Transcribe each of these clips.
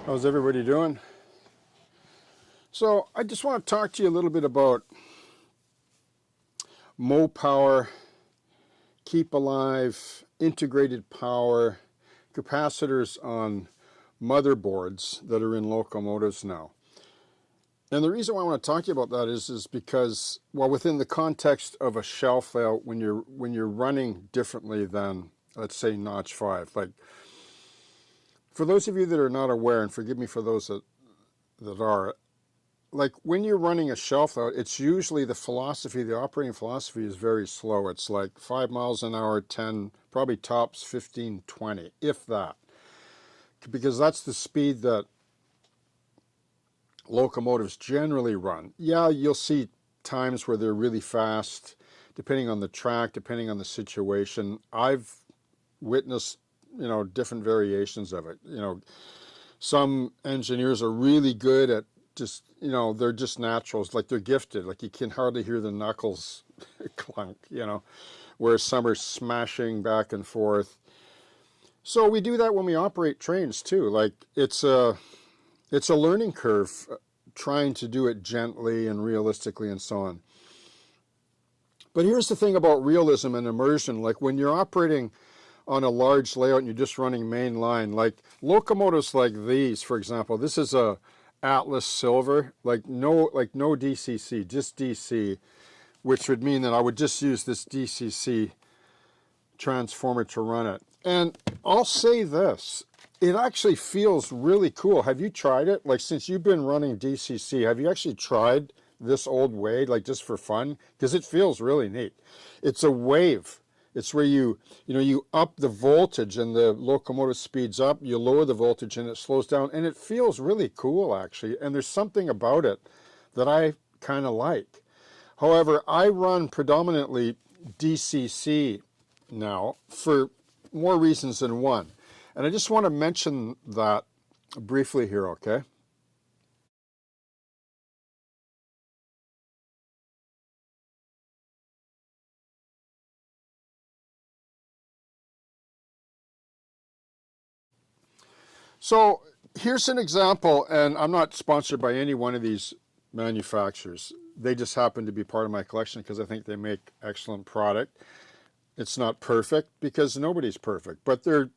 How's everybody doing? So I just want to talk to you a little bit about Mo power, keep alive, integrated power, capacitors on motherboards that are in locomotives now. And the reason why I want to talk to you about that is because, well, within the context of a shelf layout, when you're running differently than, let's say, notch 5. Like, for those of you that are not aware, and forgive me for those that are, like when you're running a shelf layout, it's usually the operating philosophy is very slow. It's like 5 miles an hour, 10, probably tops 15, 20, if that. Because that's the speed that locomotives generally run. Yeah, you'll see times where they're really fast, depending on the track, depending on the situation. I've witnessed, different variations of it. Some engineers are really good at just, they're just naturals, like they're gifted, like you can hardly hear the knuckles clunk, whereas some are smashing back and forth. So we do that when we operate trains too. Like it's a learning curve, trying to do it gently and realistically and so on. But here's the thing about realism and immersion. Like when you're operating on a large layout and you're just running main line, like locomotives like these, for example, this is a Atlas Silver, like no DCC, just DC, which would mean that I would just use this DCC transformer to run it. And I'll say this, it actually feels really cool. Have you tried it? Like since you've been running DCC, have you actually tried this old way, like just for fun? Because it feels really neat. It's a wave. It's where you up the voltage and the locomotive speeds up, you lower the voltage and it slows down, and it feels really cool actually, and there's something about it that I kind of like. However, I run predominantly DCC now for more reasons than one, and I just want to mention that briefly here, okay? So here's an example, and I'm not sponsored by any one of these manufacturers. They just happen to be part of my collection because I think they make excellent product. It's not perfect because nobody's perfect, but they're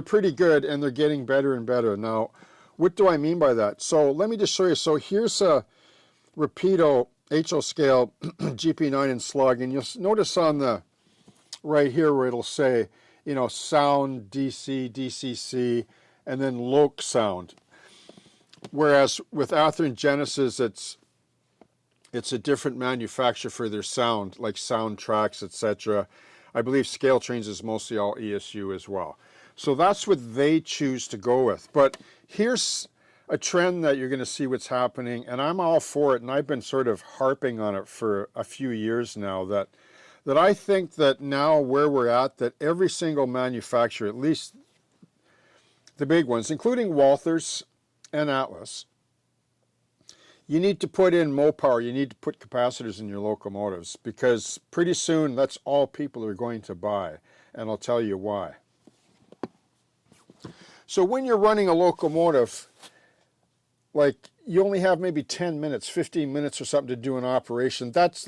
pretty good and they're getting better and better. Now, what do I mean by that? So let me just show you. So here's a Rapido HO scale GP9 in slug, and you'll notice on the right here where it'll say, sound DC, DCC, and then loc sound. Whereas with Athearn Genesis, it's a different manufacturer for their sound, like soundtracks, etc. I believe Scale Trains is mostly all ESU as well. So that's what they choose to go with. But here's a trend that you're going to see what's happening, and I'm all for it, and I've been sort of harping on it for a few years now, that I think that now where we're at, that every single manufacturer, at least the big ones, including Walthers and Atlas, you need to put in Mo power, you need to put capacitors in your locomotives, because pretty soon that's all people are going to buy, and I'll tell you why. So when you're running a locomotive, like you only have maybe 10 minutes, 15 minutes or something to do an operation, that's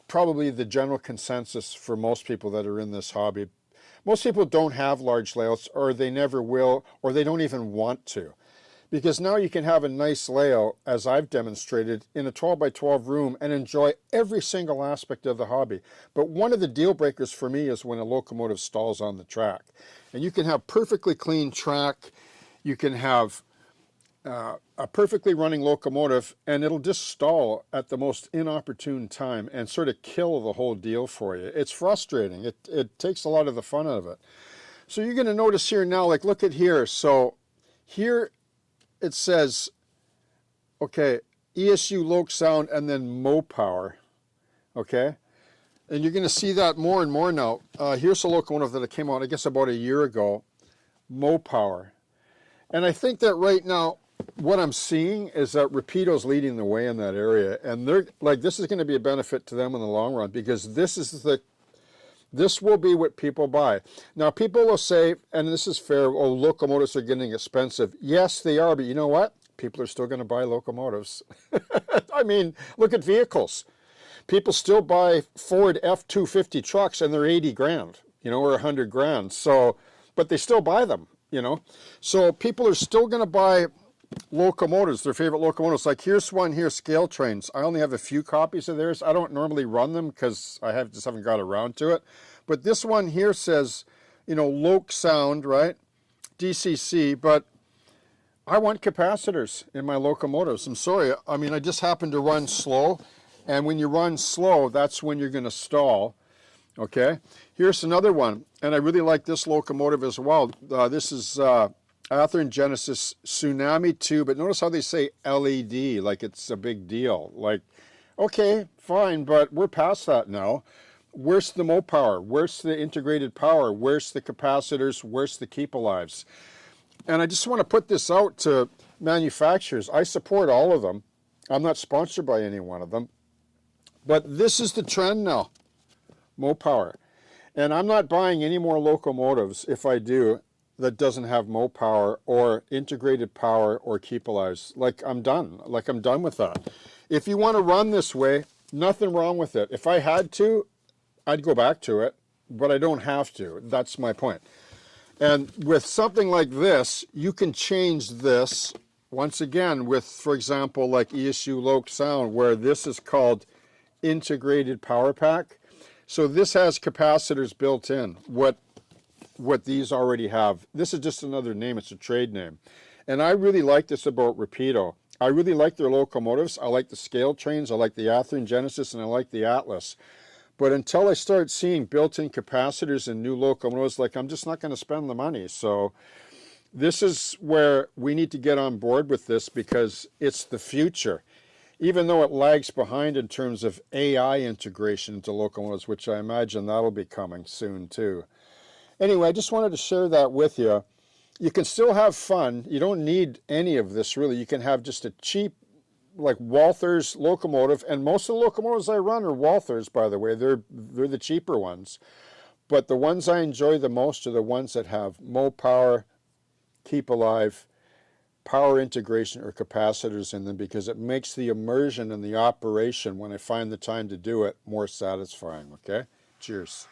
probably the general consensus for most people that are in this hobby. Most people don't have large layouts, or they never will, or they don't even want to. Because now you can have a nice layout, as I've demonstrated, in a 12 by 12 room and enjoy every single aspect of the hobby. But one of the deal breakers for me is when a locomotive stalls on the track. And you can have perfectly clean track, you can have a perfectly running locomotive, and it'll just stall at the most inopportune time and sort of kill the whole deal for you. It's frustrating. It takes a lot of the fun out of it. So you're going to notice here now, like look at here. So here it says, okay, ESU loc sound and then Mo power, okay? And you're going to see that more and more now. Here's a locomotive that came out, I guess, about a year ago, Mo power. And I think that right now, what I'm seeing is that Rapido's leading the way in that area, and they're like, this is going to be a benefit to them in the long run, because this is This will be what people buy. Now, people will say, and this is fair, oh, locomotives are getting expensive. Yes, they are, but you know what? People are still going to buy locomotives. I mean, look at vehicles. People still buy Ford F-250 trucks and they're 80 grand, or 100 grand. So, but they still buy them, So people are still going to buy locomotives, their favorite locomotives. Like here's one here, Scale Trains. I only have a few copies of theirs. I don't normally run them because I just haven't got around to it. But this one here says, Loc sound, right? DCC, but I want capacitors in my locomotives. I'm sorry. I mean, I just happen to run slow. And when you run slow, that's when you're going to stall. Okay? Here's another one. And I really like this locomotive as well. This is Athearn Genesis Tsunami 2. But notice how they say LED, like it's a big deal. Like, okay, fine, but we're past that now. Where's the mo power? Where's the integrated power? Where's the capacitors? Where's the keep alives? And I just want to put this out to manufacturers. I support all of them. I'm not sponsored by any one of them. But this is the trend now, mo power. And I'm not buying any more locomotives, if I do, that doesn't have mo power or integrated power or keep alives. Like I'm done with that. If you want to run this way, nothing wrong with it. If I had to, I'd go back to it, but I don't have to. That's my point. And with something like this, you can change this once again with, for example, like ESU Loc Sound, where this is called integrated power pack. So this has capacitors built in, what these already have. This is just another name, it's a trade name. And I really like this about Rapido. I really like their locomotives. I like the Scale Trains, I like the Athearn Genesis, and I like the Atlas. But until I start seeing built-in capacitors in new locomotives, like I'm just not going to spend the money. So this is where we need to get on board with this because it's the future. Even though it lags behind in terms of AI integration into locomotives, which I imagine that'll be coming soon too. Anyway, I just wanted to share that with you. You can still have fun. You don't need any of this really. You can have just a cheap, like Walther's locomotive, and most of the locomotives I run are Walther's, by the way. They're the cheaper ones. But the ones I enjoy the most are the ones that have mo power, keep alive, power integration or capacitors in them because it makes the immersion and the operation when I find the time to do it more satisfying, okay? Cheers.